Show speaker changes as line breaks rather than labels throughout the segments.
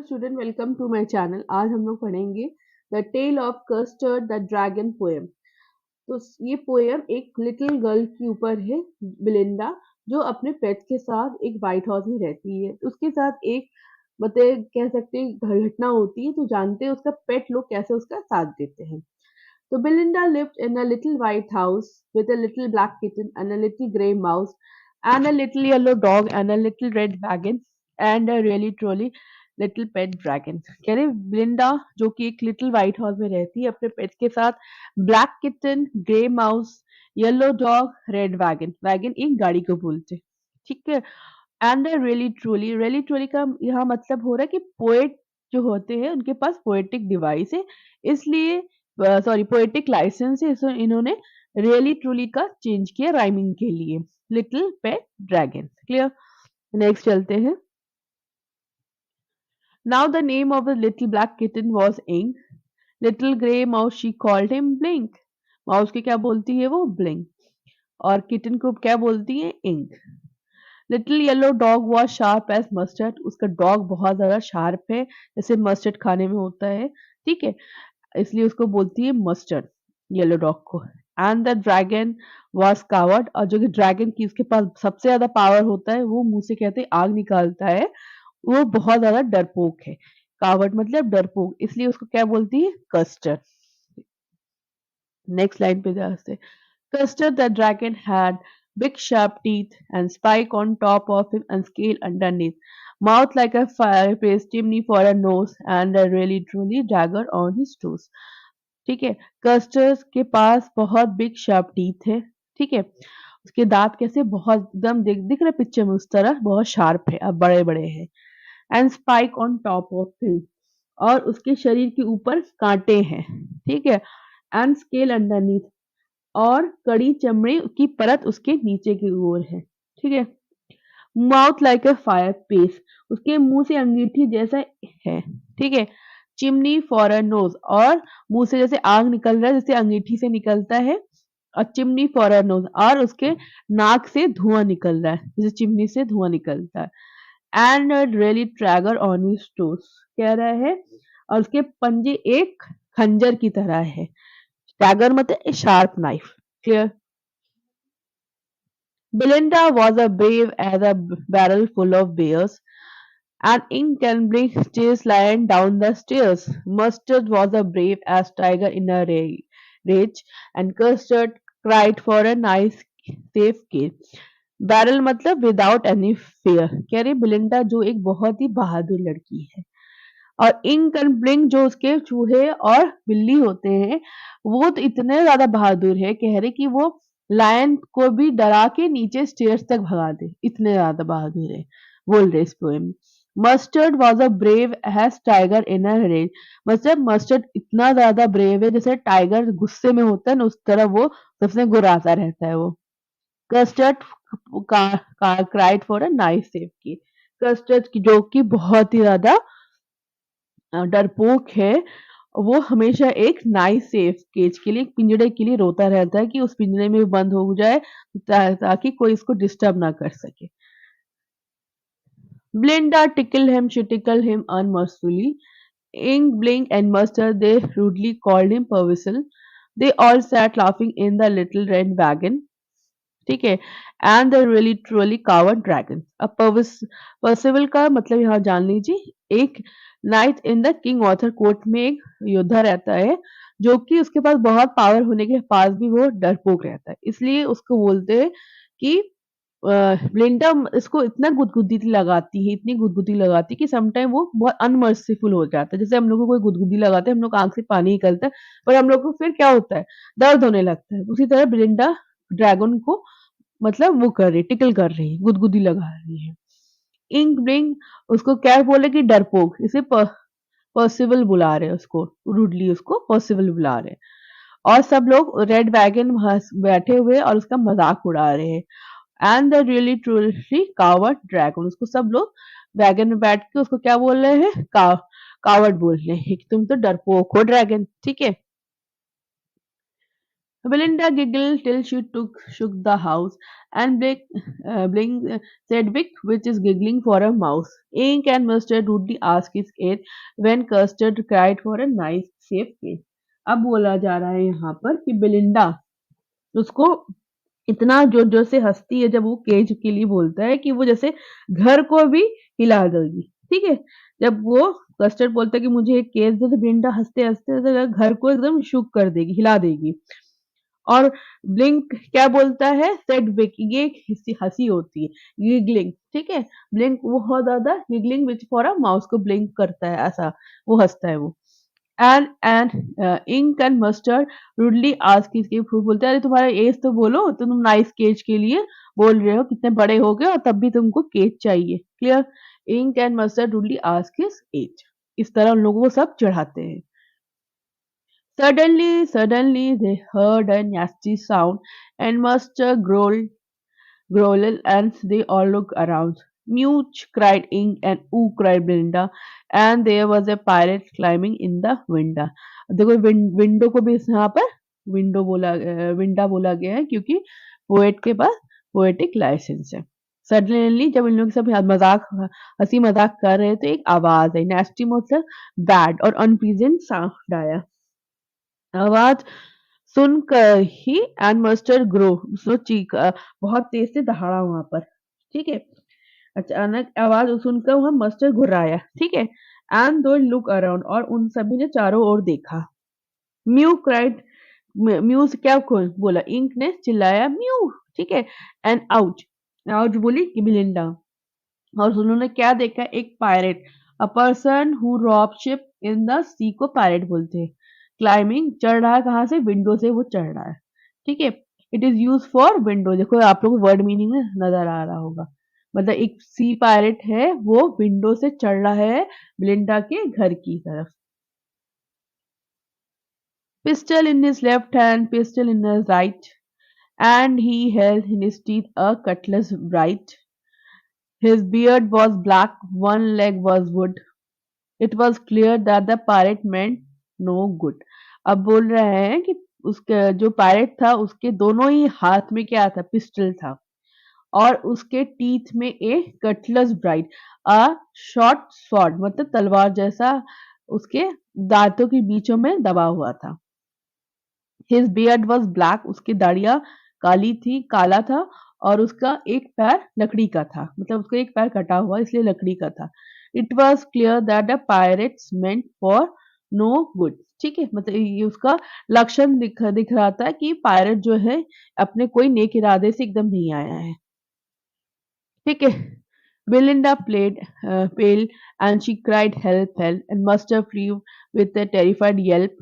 Student, welcome to my channel. आज हम लोग पढ़ेंगे the tale of Custard the dragon poem. तो ये पोएम एक लिटिल गर्ल के ऊपर है, बिलिंडा, जो अपने पेट के साथ एक व्हाइट हाउस में रहती है। उसके साथ एक मतलब कह सकते हैं घटना होती है, तो जानते हैं उसका पेट लोग कैसे उसका साथ देते हैं। So Belinda lived in a little white house with a little black kitten and a little grey mouse and a little yellow dog and a little red wagon and a really truly little pet dragon। कह रहे बिलिंडा जो कि एक little white house में रहती है अपने पेट के साथ, black kitten, grey mouse, yellow dog, red wagon. Wagon एक गाड़ी को बोलते, ठीक है। एंड रियली ट्रूली का यहाँ मतलब हो रहा है कि पोएट जो होते हैं उनके पास पोएटिक डिवाइस है, इसलिए सॉरी पोएटिक लाइसेंस है, इसलिए इन्होंने रियली ट्रूली का चेंज किया राइमिंग के लिए। Little pet dragon, clear. Next चलते हैं। Now the name of the little black kitten was Ink. Little grey mouse she called him Blink. Mouse के क्या बोलती है वो? ब्लिंक। और किटन को क्या बोलती है? Ink. Little yellow dog was sharp as mustard. उसका डॉग बहुत ज्यादा शार्प है, जैसे मस्टर्ड खाने में होता है, ठीक है, इसलिए उसको बोलती है मस्टर्ड, येलो डॉग को। And the dragon was coward. और जो कि ड्रैगन की उसके पास सबसे ज्यादा पावर होता है, वो मुंह से कहते हैं आग निकालता है, वो बहुत ज्यादा डरपोक है। कावर्ड मतलब डरपोक, इसलिए उसको क्या बोलती है? कस्टर्ड। नेक्स्ट लाइन पे ध्यान से। Custard the dragon had big sharp teeth and spike on top of him and scale underneath, mouth like a fireplace, chimney for a nose and a really truly dagger on his toes। ठीक है, custard के पास बहुत big sharp teeth है, ठीक है, उसके दांत कैसे बहुत एकदम दिख रहे पिक्चर में उस तरह बहुत शार्प है, अब बड़े बड़े हैं। And spike on top of him, और उसके शरीर के ऊपर कांटे हैं, ठीक है। एंड स्केल अंडरनीथ, और कड़ी चमड़ी की परत उसके नीचे की ओर है, ठीक है। Mouth like a fireplace, उसके मुंह से अंगीठी जैसा है, ठीक है। चिमनी फॉर अ नोज, और मुंह से जैसे आग निकल रहा है जैसे अंगीठी से निकलता है, और चिमनी फॉर अ नोज, और उसके नाक से धुआं निकल रहा है जैसे चिमनी से धुआं निकलता है। एंड रियली ट्रैगर ऑन हिज टोस, कह रहा है, और उसके पंजे एक खंजर की तरह है। ट्रैगर मतलब sharp knife, clear. Belinda was as brave as a barrel full of bears, and Ink can bring chase lion down the stairs. Mustard was as brave as tiger in a rage, and Custard cried for a nice safe cage. Barrel मतलब without any fair, कह रही बिलिंडा जो एक बहुत ही बहादुर लड़की है, और ink and blink जो उसके चूहे और बिल्ली होते हैं, वो तो इतने ज्यादा बहादुर है, कह रहे कि वो लायन को भी डरा के नीचे स्टेयर्स तक भगा दे, इतने ज्यादा बहादुर है, बोल रहे इस पोएम में। Mustard was a brave as tiger in a rage, मतलब मस्टर्ड इतना ज्यादा ब्रेव है जैसे टाइगर गुस्से में होता है ना, उस तरह वो सबसे गुर्राता रहता है वो। Custard cried for a nice safe की, कस्टर्ड की जो कि बहुत ही ज्यादा डरपोक है, वो हमेशा एक नाइस सेफ केज के लिए, एक पिंजड़े के लिए रोता रहता है कि उस पिंजड़े में बंद हो जाए, ताकि कोई इसको डिस्टर्ब ना कर सके। Blinda she tickled him unmercifully. Ink, Blink, and Mustard, they rudely called him Percival. They all sat laughing in the little red wagon, ठीक है। And the really truly coward dragon. अब पर्सिवल का मतलब यहाँ जान लीजिए, एक knight in the King Arthur court में एक योद्धा रहता है, जो कि उसके पास बहुत पावर होने के पास भी वो डरपोक रहता है, इसलिए उसको बोलते हैं कि ब्लिंडा इसको इतना गुदगुदी लगाती है, इतनी गुदगुदी लगाती है कि समटाइम वो बहुत अनमर्सीफुल हो जाता है। जैसे हम लोग को कोई गुदगुदी लगाते हैं, हम लोग आंख से पानी निकलता है, पर हम लोग को फिर क्या होता है? दर्द होने लगता है। उसी तरह ब्लिंडा ड्रैगन को मतलब वो कर रही, टिकल कर रही है, गुदगुदी लगा रही है। इंक ब्लिंक उसको क्या बोले कि डरपोक, इसे पॉसिबल बुला रहे हैं, उसको रूडली उसको पॉसिबल बुला रहे हैं। और सब लोग रेड वैगन बैठे हुए और उसका मजाक उड़ा रहे हैं। And the really truly coward dragon, उसको सब लोग वैगन में बैठ के उसको क्या बोल रहे हैं? कावर्ड बोल रहे हैं कि तुम तो डरपोक हो ड्रैगन, ठीक है। Belinda giggled till she shook the house, and Blink said, Vic, which is giggling for a mouse. Ink and Mustard rudely asked his age when Custard cried for a nice, safe cage. अब बोला जा रहा है यहाँ पर कि Belinda उसको इतना जोर-जोर से हँसती है जब वो केज के लिए बोलता है कि वो जैसे घर को भी हिला देगी, ठीक है? जब वो कस्टर्ड बोलता है कि मुझे एक केज दे, तो बेलिंडा हँसते-हँसते घर को एकदम शुक कर देगी, हिला देगी। और ब्लिंक क्या बोलता है? सेड विक, ये एक हँसी होती है, गिगलिंग, ठीक है? ब्लिंक बहुत ज़्यादा giggling which for a mouse को ब्लिंक करता है ऐसा, वो हँसता है वो। And Ink and Mustard rudely ask इसके फ्रूट बोलते हैं, अरे तुम्हारा एज तो बोलो, तुम नाइस केज के लिए बोल रहे हो, कितने बड़े हो गए और तब भी तुमको केज चाहिए। Clear? Ink and Mustard rudely ask his age. इस तरह उन लोगों को सब चढ़ाते हैं। Suddenly, they heard a nasty sound, and Master growled, and they all looked around. Mute cried Ink, and Ooh cried Belinda, and there was a pirate climbing in the window. देखो window को भी यहाँ पर विंडा बोला गया है क्योंकि poet के पास पोएटिक लाइसेंस है। सडनली जब इन लोग सब हंसी मजाक कर रहे थे एक आवाज आई। नेस्टी मतलब बैड और अनप्लीजेंट साउंड आया। आवाज सुनकर ही एंड मस्टर्ड ग्रो उसने बहुत तेज से दहाड़ा वहां पर, ठीक है। अचानक आवाज सुनकर वहां मस्टर्ड घुर्राया, ठीक है। एंड दो लुक अराउंड और उन सभी ने चारों ओर देखा। म्यू क्राइड, म्यू से क्या बोला? इंक ने चिल्लाया म्यू, ठीक है। एंड आउच, आउच बोली कि बिलिंडा। और उन्होंने क्या देखा? एक pirate, a person who rob ship in the sea को पायरेट बोलते हैं। क्लाइंबिंग, चढ़ रहा है, कहाँ से? विंडो से वो चढ़ रहा है, ठीक है। It is use for window. देखो आप लोग वर्ड मीनिंग में नजर आ रहा होगा। मतलब एक सी पायरेट है, वो विंडो से चढ़ रहा है ब्लिंडा के घर की तरफ। Pistol in his left hand, pistol in his right, and he held in his teeth a cutlass bright. His beard was black, one leg was wood. It was clear that the pirate meant no good. अब बोल रहे हैं कि उसके जो pirate था उसके दोनों ही हाथ में क्या था? पिस्टल था और उसके टीथ में एक cutlets bright, a short sword मतलब तलवार जैसा उसके दांतों के बीचों में दबा हुआ था। हिज बियर्ड वाज ब्लैक, उसकी दाढ़िया काली थी, काला था और उसका एक पैर लकड़ी का था, मतलब उसका एक पैर कटा हुआ इसलिए लकड़ी का था। It was clear that the pirates meant for no good, ठीक है। मतलब ये उसका लक्षण दिख रहा था कि पायरेट जो है अपने कोई नेक इरादे से एकदम नहीं आया है, ठीक है। Belinda played pale and she cried help, help, and Master flew with a terrified yelp.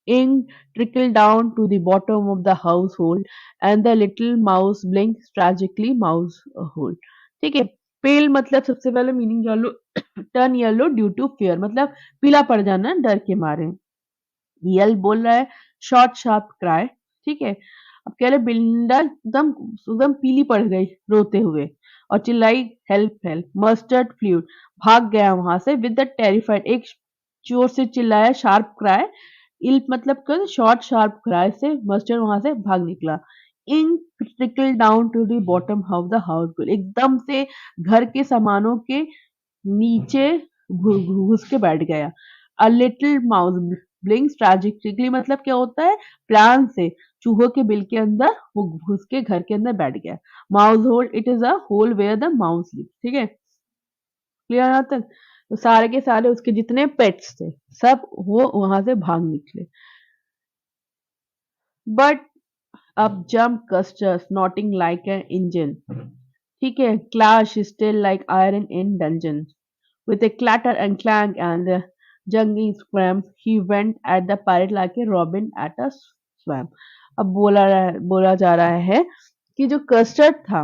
Ink trickled down to the bottom of the household and the little mouse blinked tragically mouse hole, ठीक है। पेल मतलब सबसे पहले meaning जान लो। Turn yellow due to fear मतलब पीला पड़ जाना डर के मारे। यल बोल रहा है शॉर्ट शार्प क्राई, ठीक है। अब कह रहे बिलिंडा एकदम एकदम पीली पड़ गई रोते हुए और चिल्लाई हेल्प हेल्प। मस्टर्ड फ्लूड भाग गया वहां से विद द टेरिफाइड, एक जोर से चिल्लाया शार्प क्राई। इल्प मतलब कर शॉर्ट शार्प क्राई से मस्टर्ड वहां से भाग निकला। Ink trickle down to the bottom of the house, एकदम से घर के सामानों के नीचे घुस के बैठ गया। अ लिटिल माउस ब्लिंक्स ट्रैजिकली मतलब क्या होता है? प्लान से चूहों के बिल के अंदर वो घुस के घर के अंदर बैठ गया। Mouse hole, it is a hole where the mouse live, ठीक है। क्लियर यहाँ तक? तो सारे के सारे उसके जितने पेट्स थे सब वो वहां से भाग निकले। बट अब jump castor snorting like an engine, ठीक है। Clash still like iron in dungeon. With a clatter and clang and a jangling scram, he went at the pirate like a robin at a swam. अब बोला जा रहा है कि जो custard था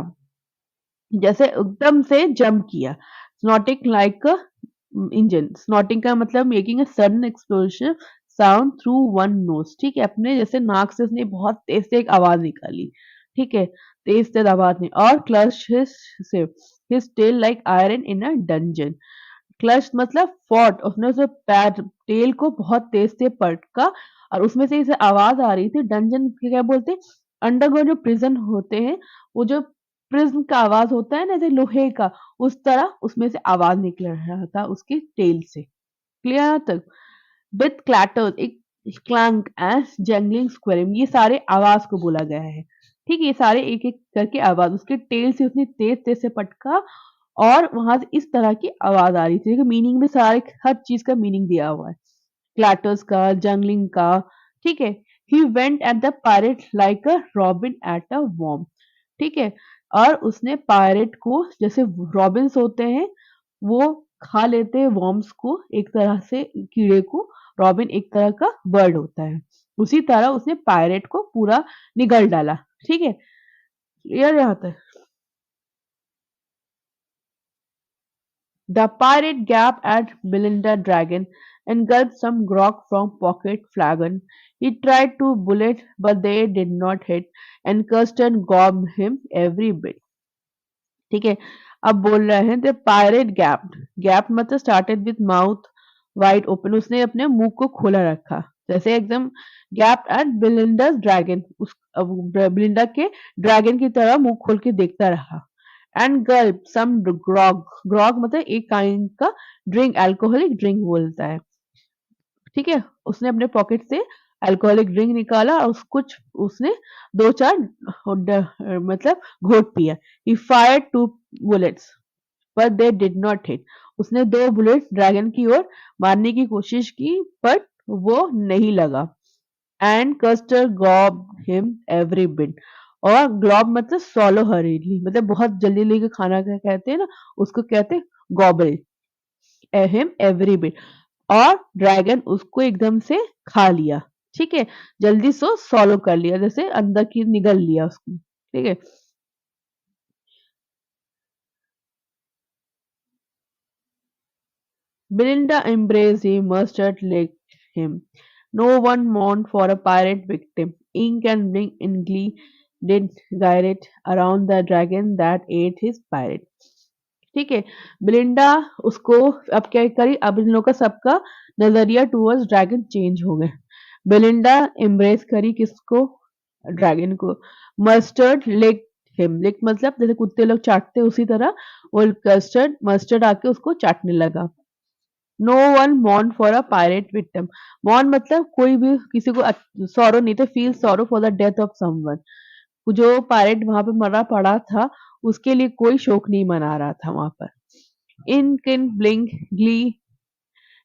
जैसे एकदम से जंप किया। स्नॉटिंग लाइक इंजन, स्नॉटिंग का मतलब making a sudden explosive sound through one nose, ठीक है। अपने जैसे नाक से उसने बहुत तेज से एक आवाज निकाली, ठीक है। तेज तेज आवाज नहीं और clutch his tail like iron in a dungeon. Clutch मतलब फॉट, उसने उसे पैर टेल को बहुत तेज से पटका और उसमें से इसे आवाज आ रही थी, डंजन क्या बोलते हैं, अंडरग्राउंड जो प्रिजन होते हैं, वो जो प्रिज्म का आवाज होता है ना, जैसे लोहे का, उस तरह उसमें से आवाज निकल रहा था उसकी टेल से। क्लियर तक? विथ क्लैटर्स, एक क्लैंक एंड जंगलिंग स्क्वेरिंग, ये सारे आवाज को बोला गया है। ठीक है, ये सारे एक एक करके आवाज उसके टेल से उसने तेज तेज से पटका, और वहां से इस तरह की आवाज आ रही थी। मीनिंग में सारे हर चीज का मीनिंग दिया हुआ है, क्लैटर्स का, जंगलिंग का। ठीक है, he went at the pirate like a robin at a worm. ठीक है, और उसने पायरेट को, जैसे रॉबिन्स होते हैं वो खा लेते हैं वर्म्स को, एक तरह से कीड़े को, रॉबिन एक तरह का बर्ड होता है, उसी तरह उसने पायरेट को पूरा निगल डाला। ठीक है, क्लियर यहाँ तक? The pirate gaped at Belinda Dragon and gulped some grog from pocket flagon. He tried to bullet, but they did not hit, and Kirsten gobbed him every bit. ठीक है, अब बोल रहे हैं द पायरेट गैप्ड। गैप मतलब started with mouth wide open, उसने अपने मुंह को खोला रखा, जैसे एकदम गैप एट बिलिंडा's ड्रैगन, उस बिलिंडा के ड्रैगन की तरह मुंह खोल के देखता रहा। एंड गल्प सम ग्रॉग, ग्रॉग मतलब एक काइंड का ड्रिंक, अल्कोहलिक ड्रिंक बोलता है। ठीक है, उसने अपने पॉकेट से अल्कोहलिक ड्रिंक निकाला और उस कुछ उसने दो चार मतलब घोट पिया। ही fired to bullets but they did not hit. उसने दो बुलेट ड्रैगन की ओर मारने की कोशिश की, बट वो नहीं लगा। And castor gob him every bit, और ग्लॉब मतलब swallow hurriedly, मतलब बहुत जल्दी लेके खाना क्या कहते हैं ना, उसको कहते हैं गॉबल हिम एवरी बिट, और ड्रैगन उसको एकदम से खा लिया। ठीक है, जल्दी से सॉलो कर लिया, जैसे अंदर की निगल लिया उसको। ठीक है, Belinda embraced him, mustard licked him. No one mourned for a pirate victim. Ink and blink in glee did gyret around the dragon that ate his pirate. ठीक है, बिलिंडा उसको अब क्या करी, अब इन लोग का सबका नजरिया टूवर्ड्स ड्रैगन चेंज हो गए। बिलिंडा एम्ब्रेस करी किसको, ड्रैगन को। मस्टर्ड लिक हिम, लिक मतलब जैसे कुत्ते लोग चाटते हैं, उसी तरह वो कस्टर्ड मस्टर्ड आके उसको चाटने लगा। No one mourn for a pirate victim, mourn मतलब कोई भी किसी को सॉरो नहीं था, feel sorrow for the death of someone, जो पायरेट वहां पे मरा पड़ा था उसके लिए कोई शोक नहीं मना रहा था वहां पर। इन किन ब्लिंक ग्ली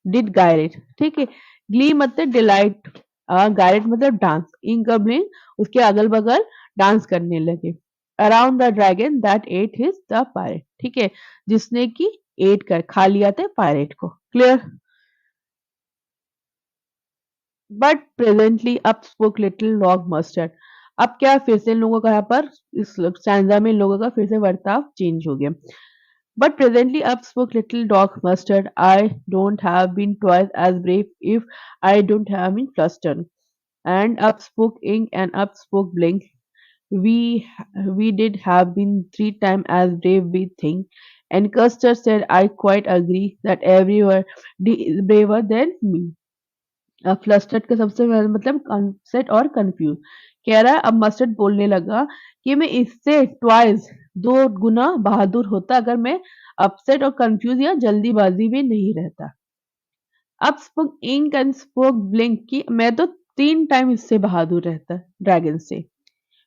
डिड गायरेट। ठीक है, ग्ली मतलब डिलाइट, गायरेट मतलब डांस, इन का ब्लिंक उसके अगल बगल डांस करने लगे। Around the dragon that at his the pirate, ठीक है, जिसने की एट कर खा लिया था पायरेट को। Clear? But presently up spoke little dog mustard. अब क्या फिर से इन लोगों का यहाँ पर इस स्टैंजा में इन लोगों का फिर से बर्ताव चेंज हो गया। But presently up spoke little dog Mustard, I don't have been twice as brave if I don't have been flustered. And up spoke ink and up spoke blink. We we did have been 3 times as brave we think. And Custer said, I quite agree that everyone is braver than me. Flustered का सबसे मतलब upset और confuse. कह रहा है अब mustard बोलने लगा कि मैं इससे ट्वाइस, दो गुना बहादुर होता अगर मैं अपसेट और कंफ्यूज या जल्दीबाजी में नहीं रहता। अब spoke Ink and spoke Blink की मैं तो 3 टाइम इससे बहादुर रहता ड्रैगन से।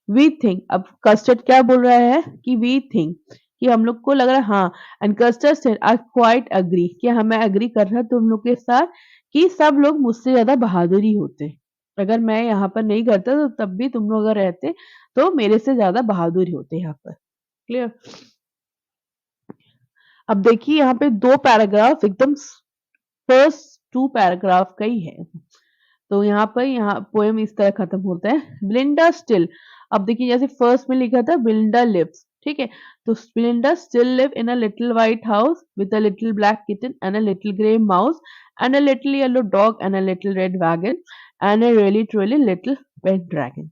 वी थिंक, अब कस्टर्ड क्या बोल रहा है कि वी थिंक, कि हम लोग को लग रहा है, हाँ। And custard said I quite agree, कि हाँ मैं अग्री कर रहा तुम लोग के साथ कि सब लोग मुझसे ज्यादा बहादुर ही होते, अगर मैं यहाँ पर नहीं करता तो तब भी तुम लोग अगर रहते तो मेरे से ज्यादा बहादुर ही होते यहाँ पर। क्लियर? अब देखिए यहाँ पे दो पैराग्राफ एकदम फर्स्ट 2 पैराग्राफ का ही है। तो यहाँ पर यहाँ पोएम इस तरह खत्म होता है, ब्लिंडा स्टिल। अब देखिए जैसे फर्स्ट में लिखा था ब्लिंडा लिव्स, ठीक है, तो ब्लिंडा still live in a little white house with a little black kitten and a little grey mouse and a little yellow dog and a little red wagon and a really truly little pet dragon.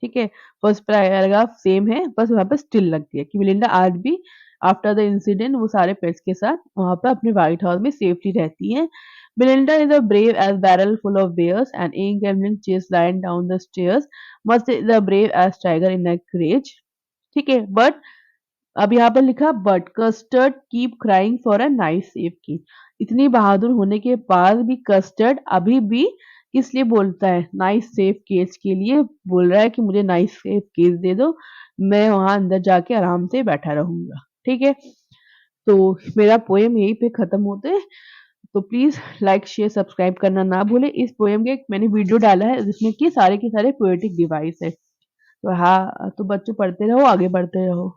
ठीक है, first paragraph same है, बस वहां पर still लग गया कि ब्लिंडा आज भी आफ्टर द इंसिडेंट वो सारे पेट्स के साथ वहाँ पे अपने व्हाइट हाउस में सेफ्टी रहती हैं। Belinda is a brave as barrel full of bears, and Ink Gremlin chase lion down the stairs. Must is a brave as tiger in a cage. ठीक है, बट अब यहाँ पे लिखा but Custard keep crying for a nice safe cage. इतनी बहादुर होने के बाद भी कस्टर्ड अभी भी किस लिए बोलता है? नाइस सेफ केज के लिए बोल रहा है कि मुझे नाइस सेफ केज दे दो, मैं वहां अंदर जाके आराम से बैठा रहूंगा। ठीक है, तो मेरा पोएम यहीं पे खत्म होते हैं। तो प्लीज लाइक शेयर सब्सक्राइब करना ना भूले। इस पोएम के एक मैंने वीडियो डाला है जिसमें कि सारे के सारे पोएटिक डिवाइस है। तो हाँ, तो बच्चों पढ़ते रहो, आगे बढ़ते रहो।